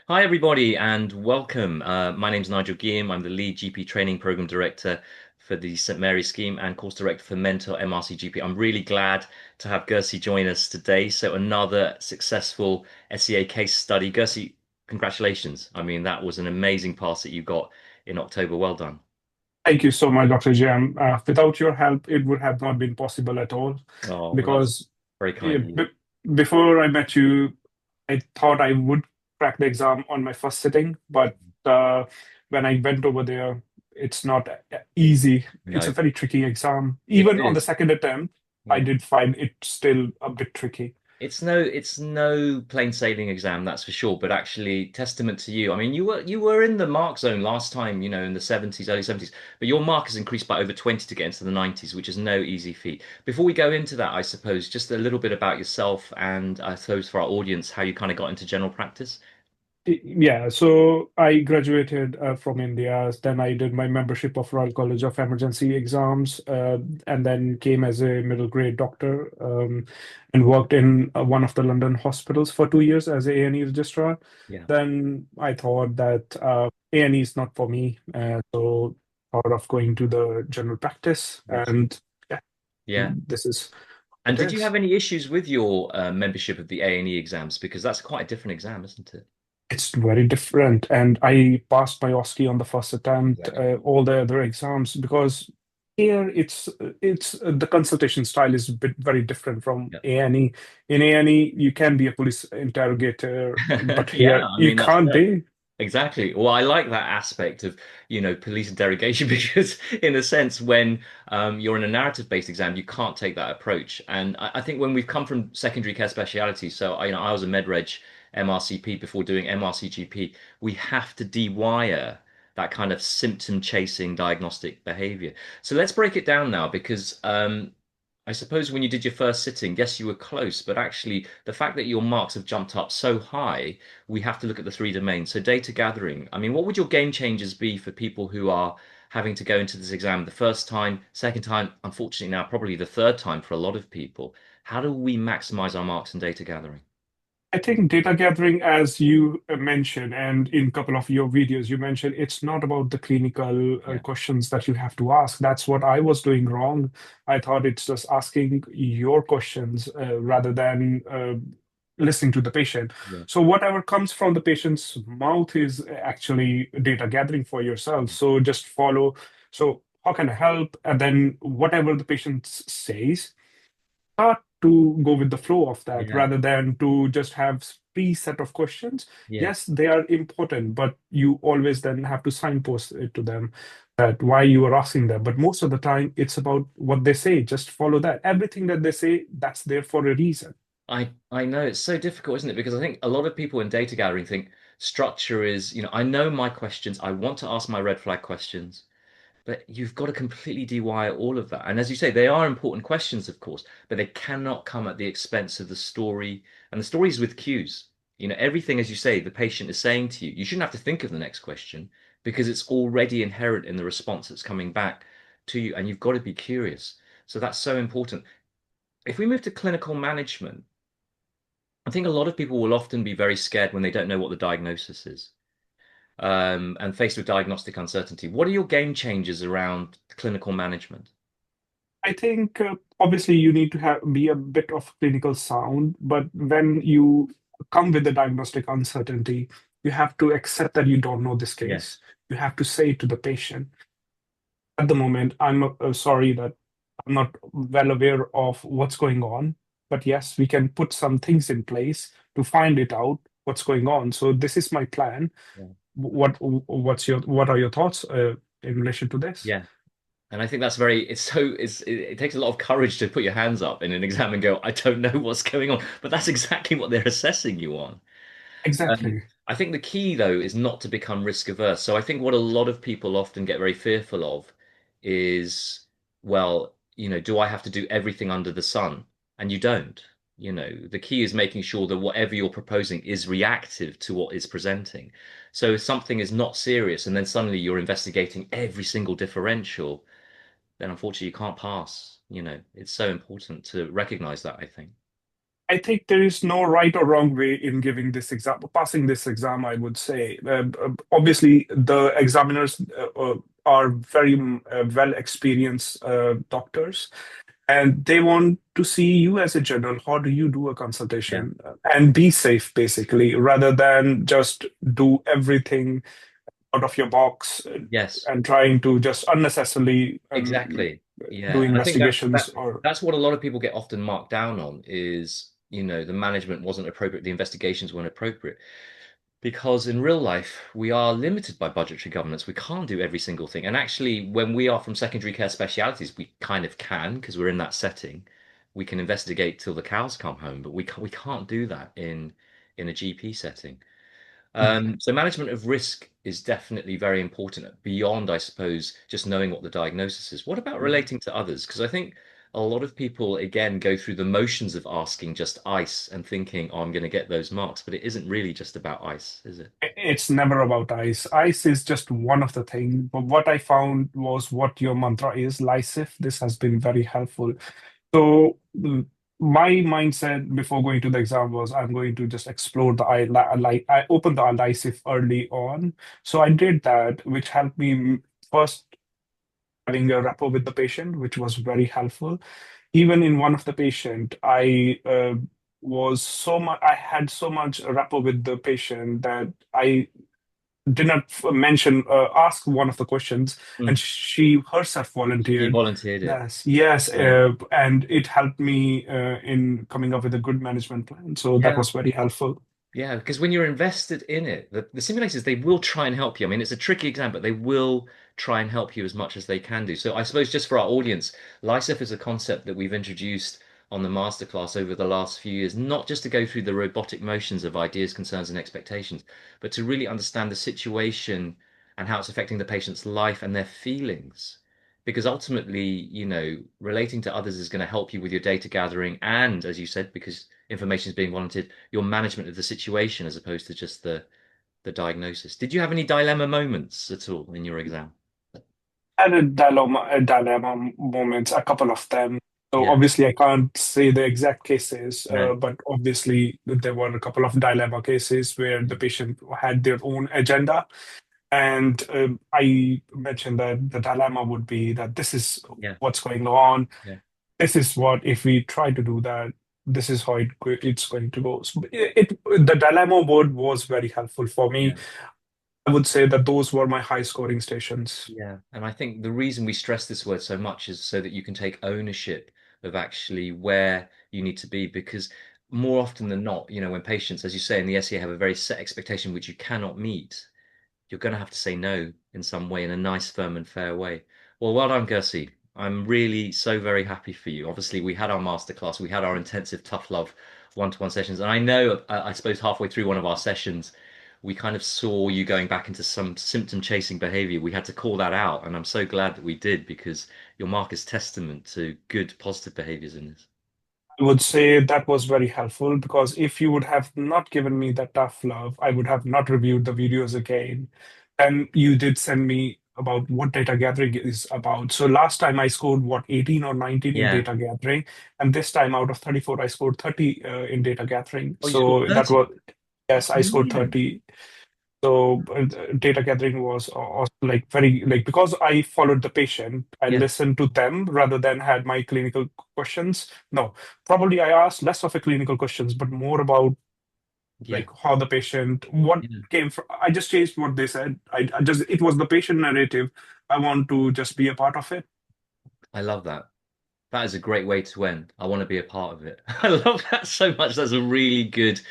Hi, everybody, and welcome. My name's Nigel Giam. I'm the lead GP training program director for the St. Mary's scheme and course director for Mentor MRCGP. I'm really glad to have Gursi join us today. So, another successful SCA case study. Gursi, congratulations. I mean, that was an amazing pass that you got in October. Well done. Thank you so much, Dr. Giam. Without your help, it would have not been possible at all Oh, well, that's because very kind eh, of you. b before I met you, I thought I would crack the exam on my first sitting, but when I went over there, it's not easy. It's a No, very tricky exam. it Even on the is. second attempt, I Yeah. did find it still a bit tricky. It's no plain sailing exam, that's for sure. But actually, testament to you. I mean, you were in the mark zone last time, in the 70s, early 70s. But your mark has increased by over 20 to get into the 90s, which is no easy feat. Before we go into that, I suppose just a little bit about yourself and I suppose for our audience, how you kind of got into general practice. Yeah, so I graduated from India. Then I did my membership of Royal College of Emergency Exams, and then came as a middle grade doctor, and worked in one of the London hospitals for 2 years as a A&E registrar. Yeah. Then I thought that A&E is not for me, so thought of going to the general practice, Yes. and yeah, Yeah. this is And what it did you have is. any issues with your membership of the A&E exams? Because that's quite a different exam, isn't it? It's very different, and I passed my OSCE on the first attempt, Yeah. all the other exams, because here it's the consultation style is a bit very different from Yeah. A&E. In A&E, you can be a police interrogator, but Yeah, here I you mean that's can't great. be. Exactly. Well, I like that aspect of, police interrogation because, in a sense, when you're in a narrative-based exam, you can't take that approach. And I think when we've come from secondary care speciality, so I was a med-reg MRCP before doing MRCGP, we have to dewire that kind of symptom-chasing diagnostic behavior. So let's break it down now because I suppose when you did your first sitting, yes, you were close, but actually the fact that your marks have jumped up so high, we have to look at the three domains. So data gathering, I mean, what would your game changers be for people who are having to go into this exam the first time, second time, unfortunately now probably the third time for a lot of people? How do we maximize our marks in data gathering? I think data gathering, as you mentioned, and in a couple of your videos, you mentioned it's not about the clinical Yeah, questions that you have to ask. That's what I was doing wrong. I thought it's just asking your questions rather than listening to the patient. yeah, So whatever comes from the patient's mouth is actually data gathering for yourself. So just follow. So how can I help? And then whatever the patient says, start to go with the flow of that yeah, rather than to just have pre-set of questions. yeah. Yes, they are important, but you always then have to signpost it to them that why you are asking them. But most of the time, it's about what they say. Just follow that. Everything that they say, that's there for a reason. I know it's so difficult, isn't it? Because I think a lot of people in data gathering think structure is, I know my questions, I want to ask my red flag questions. But you've got to completely dewire all of that. And as you say, they are important questions, of course, but they cannot come at the expense of the story. And the story is with cues. Everything, as you say, the patient is saying to you, you shouldn't have to think of the next question because it's already inherent in the response that's coming back to you. And you've got to be curious. So that's so important. If we move to clinical management, I think a lot of people will often be very scared when they don't know what the diagnosis is and faced with diagnostic uncertainty. What are your game changers around clinical management? I think obviously you need to have be a bit of clinical sound, but when you come with the diagnostic uncertainty, you have to accept that you don't know this Yeah. case. You have to say to the patient, at the moment, I'm sorry that I'm not well aware of what's going on, but yes, we can put some things in place to find it out what's going on. So this is my plan. Yeah. What are your thoughts in relation to this? Yeah. And I think that's it takes a lot of courage to put your hands up in an exam and go, I don't know what's going on. But that's exactly what they're assessing you on. Exactly. I think the key though is not to become risk averse. So I think what a lot of people often get very fearful of is, well, do I have to do everything under the sun? And you don't. The key is making sure that whatever you're proposing is reactive to what is presenting. So if something is not serious and then suddenly you're investigating every single differential, then unfortunately you can't pass. It's so important to recognize that, I think. I think there is no right or wrong way in giving this exam, passing this exam, I would say. Obviously, the examiners are very well experienced doctors, and they want to see you as a general. How do you do a Yeah. consultation and be safe, basically, rather than just do everything out of your box Yes. and trying to just unnecessarily Exactly. do Yeah. And I think investigations or. that's what a lot of people get often marked down on is, the management wasn't appropriate, the investigations weren't appropriate. Because in real life, we are limited by budgetary governance. We can't do every single thing. And actually, when we are from secondary care specialities, we kind of can because we're in that setting. We can investigate till the cows come home, but we can't do that in a GP setting. So management of risk is definitely very important beyond, I suppose, just knowing what the diagnosis is. What about relating to others? Because I think a lot of people, again, go through the motions of asking just ICE and thinking, oh, I'm going to get those marks, but it isn't really just about ICE, is it? It's never about ice. Ice is just one of the things. But what I found was what your mantra is, LICEF. This has been very helpful. So my mindset before going to the exam was I'm going to just explore the I opened the LICEF early on. So I did that, which helped me first having a rapport with the patient, which was very helpful. Even in one of the patient, I had so much rapport with the patient that I did not ask one of the questions, and Mm. she herself She volunteered. volunteered it. Yes, Yeah. and it helped me in coming up with a good management plan. So that Yeah. was very helpful. Yeah, because when you're invested in it, the simulators, they will try and help you. I mean, it's a tricky exam, but they will try and help you as much as they can do. So I suppose just for our audience, LICEF is a concept that we've introduced on the masterclass over the last few years, not just to go through the robotic motions of ideas, concerns, and expectations, but to really understand the situation and how it's affecting the patient's life and their feelings. Because ultimately, relating to others is going to help you with your data gathering and, as you said, because information is being volunteered, your management of the situation as opposed to just the diagnosis. Did you have any dilemma moments at all in your exam? And a dilemma moments, a couple of them. So Yeah. obviously, I can't say the exact cases, No. but obviously there were a couple of dilemma cases where the patient had their own agenda. And I mentioned that the dilemma would be that this is Yeah. what's going on. Yeah. This is what, if we try to do that, this is how it's going to go. So the dilemma word was very helpful for me. Yeah. I would say that those were my high scoring stations. Yeah. And I think the reason we stress this word so much is so that you can take ownership of actually where you need to be. Because more often than not, when patients, as you say, in the SEA have a very set expectation which you cannot meet, you're going to have to say no in some way, in a nice, firm, and fair way. Well, well done, Gursi. I'm really so very happy for you. Obviously, we had our masterclass, we had our intensive tough love one-to-one sessions, and I know, I suppose halfway through one of our sessions, we kind of saw you going back into some symptom chasing behavior. We had to call that out, and I'm so glad that we did because your mark is testament to good, positive behaviors in this. I would say that was very helpful because if you would have not given me that tough love, I would have not reviewed the videos again. And you did send me about what data gathering is about. So last time I scored what, 18 or 19 in Yeah. data gathering, and this time out of 34 I scored 30 in data gathering. Oh, you scored So that 30. was, yes, I scored Amazing. 30. So data gathering was also like very like because I followed the patient, I Yeah. listened to them rather than had my clinical questions. No, probably I asked less of a clinical questions, but more about Yeah. like how the patient, what Yeah. came from. I just changed what they said. I just it was the patient narrative. I want to just be a part of it. I love that. That is a great way to end. I want to be a part of it. I love that so much. That's a really good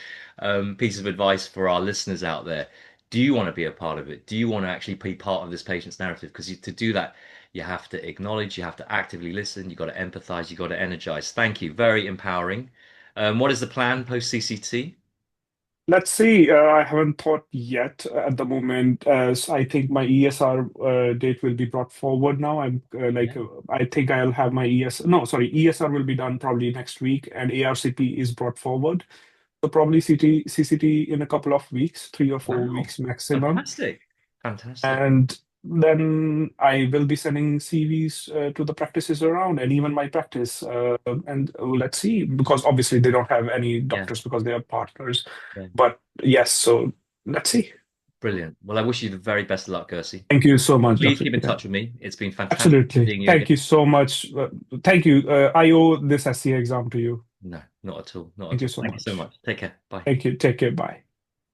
piece of advice for our listeners out there. Do you want to be a part of it? Do you want to actually be part of this patient's narrative? Because to do that, you have to acknowledge, you have to actively listen, you got to empathize, you got to energize. Thank you. Very empowering. What is the plan post CCT? Let's see. I haven't thought yet at the moment. So I think my ESR date will be brought forward now. Yeah. I think I'll have my No, sorry, ESR will be done probably next week, and ARCP is brought forward. So probably CCT in a couple of weeks, 3 or 4 Wow. weeks maximum. Fantastic. Fantastic. And then I will be sending CVs to the practices around and even my practice. And let's see, because obviously they don't have any Yeah, doctors because they are partners. yeah. But yes, so let's see. Brilliant. Well, I wish you the very best of luck, Gursi. Thank you so much, Please Dr. keep in Giam. touch with me. It's been fantastic Absolutely. seeing you Thank again. you so much. Thank you. I owe this SCA exam to you. No, not at all. Not Thank at you all. so Thank you so much. much. Take care. Bye. Thank you. Take care. Bye.